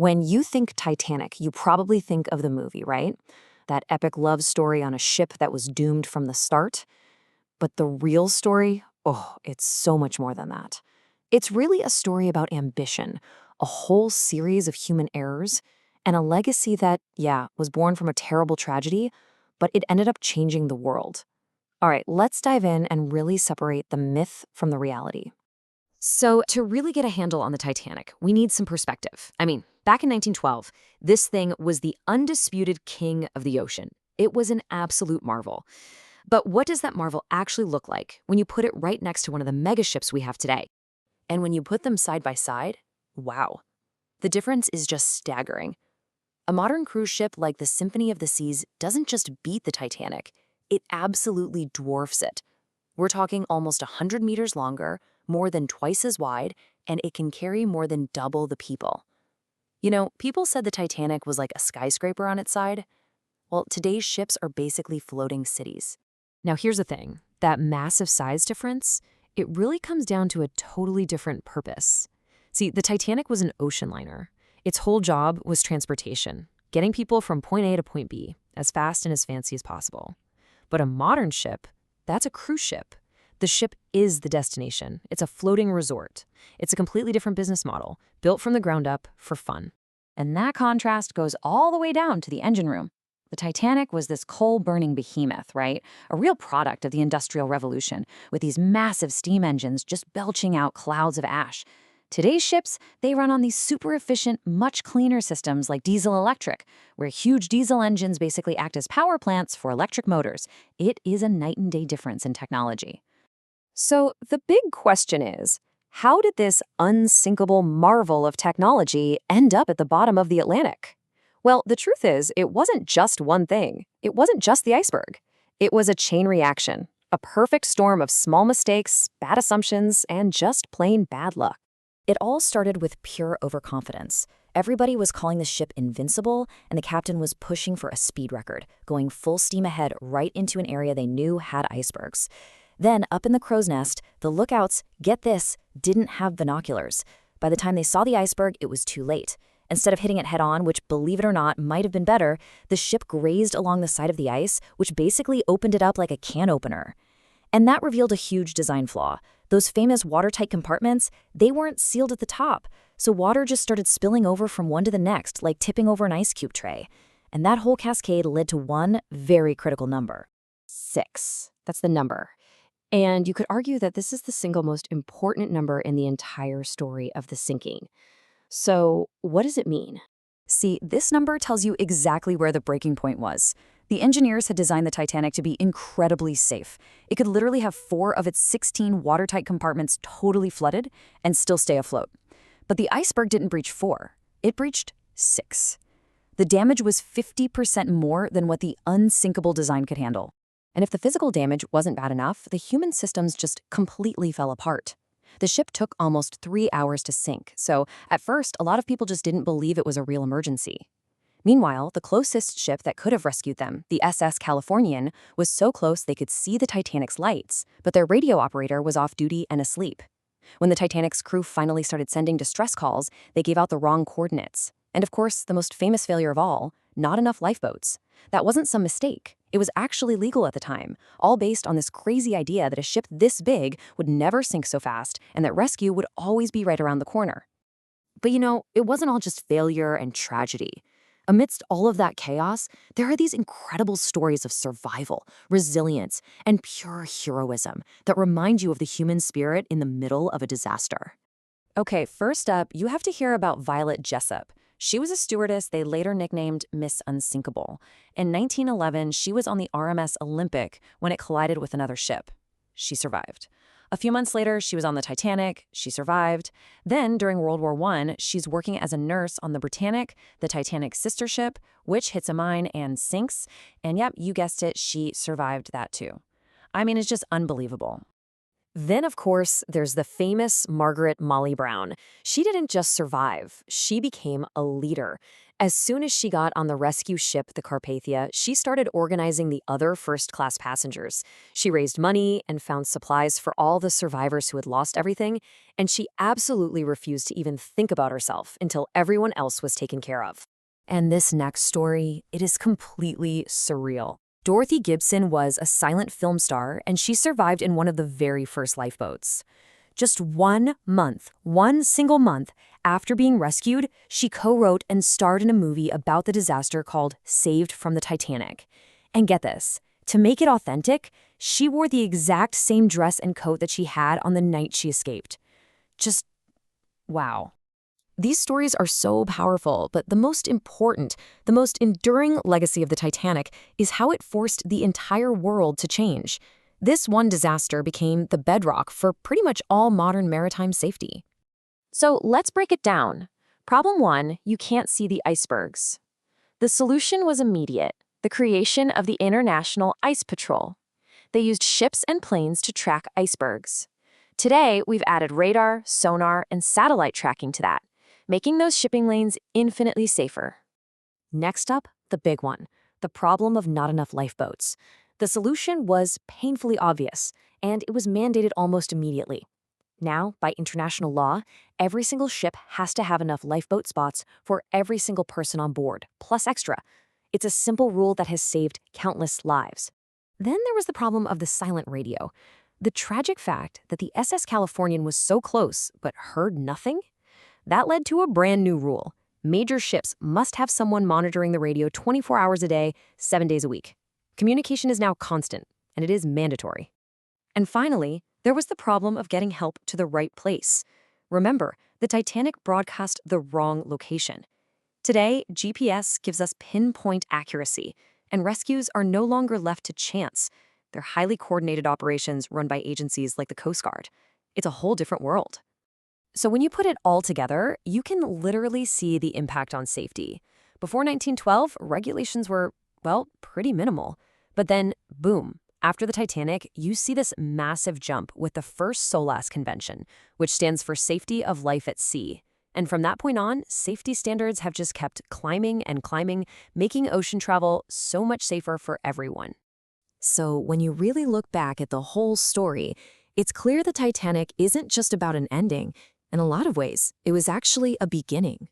When you think Titanic, you probably think of the movie, right? That epic love story on a ship that was doomed from the start. But the real story, oh, it's so much more than that. It's really a story about ambition, a whole series of human errors, and a legacy that, yeah, was born from a terrible tragedy, but it ended up changing the world. All right, let's dive in and really separate the myth from the reality. So, to really get a handle on the Titanic, we need some perspective. I mean, back in 1912, this thing was the undisputed king of the ocean. It was an absolute marvel. But what does that marvel actually look like when you put it right next to one of the megaships we have today? And when you put them side by side, wow, the difference is just staggering. A modern cruise ship like the Symphony of the Seas doesn't just beat the Titanic, it absolutely dwarfs it. We're talking almost 100 meters longer, more than twice as wide, and it can carry more than double the people. You know, people said the Titanic was like a skyscraper on its side. Well, today's ships are basically floating cities. Now, here's the thing. That massive size difference, it really comes down to a totally different purpose. See, the Titanic was an ocean liner. Its whole job was transportation, getting people from point A to point B as fast and as fancy as possible. But a modern ship, that's a cruise ship. The ship is the destination. It's a floating resort. It's a completely different business model, built from the ground up for fun. And that contrast goes all the way down to the engine room. The Titanic was this coal-burning behemoth, right? A real product of the Industrial Revolution, with these massive steam engines just belching out clouds of ash. Today's ships, they run on these super efficient, much cleaner systems like diesel-electric, where huge diesel engines basically act as power plants for electric motors. It is a night-and-day difference in technology. So the big question is, how did this unsinkable marvel of technology end up at the bottom of the Atlantic? Well, the truth is, it wasn't just one thing. It wasn't just the iceberg. It was a chain reaction, a perfect storm of small mistakes, bad assumptions, and just plain bad luck. It all started with pure overconfidence. Everybody was calling the ship invincible, and the captain was pushing for a speed record, going full steam ahead right into an area they knew had icebergs. Then, up in the crow's nest, the lookouts, get this, didn't have binoculars. By the time they saw the iceberg, it was too late. Instead of hitting it head-on, which, believe it or not, might have been better, the ship grazed along the side of the ice, which basically opened it up like a can opener. And that revealed a huge design flaw. Those famous watertight compartments, they weren't sealed at the top, so water just started spilling over from one to the next, like tipping over an ice cube tray. And that whole cascade led to one very critical number. 6. That's the number. And you could argue that this is the single most important number in the entire story of the sinking. So, what does it mean? See, this number tells you exactly where the breaking point was. The engineers had designed the Titanic to be incredibly safe. It could literally have 4 of its 16 watertight compartments totally flooded and still stay afloat. But the iceberg didn't breach 4. It breached 6. The damage was 50% more than what the unsinkable design could handle. And if the physical damage wasn't bad enough, the human systems just completely fell apart. The ship took almost 3 hours to sink, so at first, a lot of people just didn't believe it was a real emergency. Meanwhile, the closest ship that could have rescued them, the SS Californian, was so close they could see the Titanic's lights, but their radio operator was off duty and asleep. When the Titanic's crew finally started sending distress calls, they gave out the wrong coordinates. And of course, the most famous failure of all, not enough lifeboats. That wasn't some mistake. It was actually legal at the time, all based on this crazy idea that a ship this big would never sink so fast and that rescue would always be right around the corner. But you know, it wasn't all just failure and tragedy. Amidst all of that chaos, there are these incredible stories of survival, resilience, and pure heroism that remind you of the human spirit in the middle of a disaster. Okay, first up, you have to hear about Violet Jessup. She was a stewardess they later nicknamed Miss Unsinkable. In 1911, she was on the RMS Olympic when it collided with another ship. She survived. A few months later, she was on the Titanic. She survived. Then, during World War I, she's working as a nurse on the Britannic, the Titanic's sister ship, which hits a mine and sinks. And yep, you guessed it, she survived that too. I mean, it's just unbelievable. Then, of course, there's the famous Margaret Molly Brown. She didn't just survive, she became a leader. As soon as she got on the rescue ship, the Carpathia, she started organizing the other first-class passengers. She raised money and found supplies for all the survivors who had lost everything, and she absolutely refused to even think about herself until everyone else was taken care of. And this next story, it is completely surreal. Dorothy Gibson was a silent film star, and she survived in one of the very first lifeboats. Just 1 month, one single month after being rescued, she co-wrote and starred in a movie about the disaster called Saved from the Titanic. And get this, to make it authentic, she wore the exact same dress and coat that she had on the night she escaped. Just wow. These stories are so powerful, but the most important, the most enduring legacy of the Titanic is how it forced the entire world to change. This one disaster became the bedrock for pretty much all modern maritime safety. So let's break it down. Problem 1, you can't see the icebergs. The solution was immediate, the creation of the International Ice Patrol. They used ships and planes to track icebergs. Today, we've added radar, sonar, and satellite tracking to that, making those shipping lanes infinitely safer. Next up, the big one, the problem of not enough lifeboats. The solution was painfully obvious, and it was mandated almost immediately. Now, by international law, every single ship has to have enough lifeboat spots for every single person on board, plus extra. It's a simple rule that has saved countless lives. Then there was the problem of the silent radio. The tragic fact that the SS Californian was so close but heard nothing? That led to a brand new rule. Major ships must have someone monitoring the radio 24 hours a day, 7 days a week. Communication is now constant, and it is mandatory. And finally, there was the problem of getting help to the right place. Remember, the Titanic broadcast the wrong location. Today, GPS gives us pinpoint accuracy, and rescues are no longer left to chance. They're highly coordinated operations run by agencies like the Coast Guard. It's a whole different world. So when you put it all together, you can literally see the impact on safety. Before 1912, regulations were, well, pretty minimal. But then, boom, after the Titanic, you see this massive jump with the first SOLAS Convention, which stands for Safety of Life at Sea. And from that point on, safety standards have just kept climbing and climbing, making ocean travel so much safer for everyone. So when you really look back at the whole story, it's clear the Titanic isn't just about an ending. In a lot of ways, it was actually a beginning.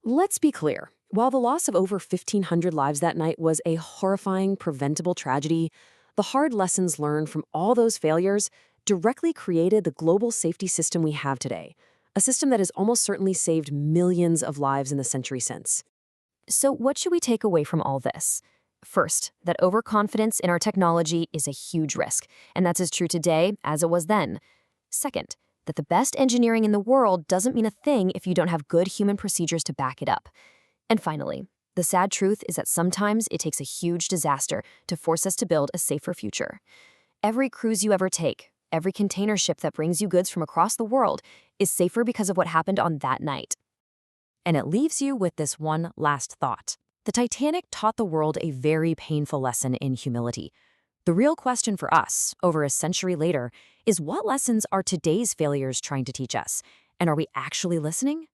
Let's be clear. While the loss of over 1,500 lives that night was a horrifying, preventable tragedy, the hard lessons learned from all those failures directly created the global safety system we have today, a system that has almost certainly saved millions of lives in the century since. So what should we take away from all this? First, that overconfidence in our technology is a huge risk, and that's as true today as it was then. Second, that the best engineering in the world doesn't mean a thing if you don't have good human procedures to back it up. And finally, the sad truth is that sometimes it takes a huge disaster to force us to build a safer future. Every cruise you ever take, every container ship that brings you goods from across the world is safer because of what happened on that night. And it leaves you with this one last thought. The Titanic taught the world a very painful lesson in humility. The real question for us, over a century later, is what lessons are today's failures trying to teach us? And are we actually listening?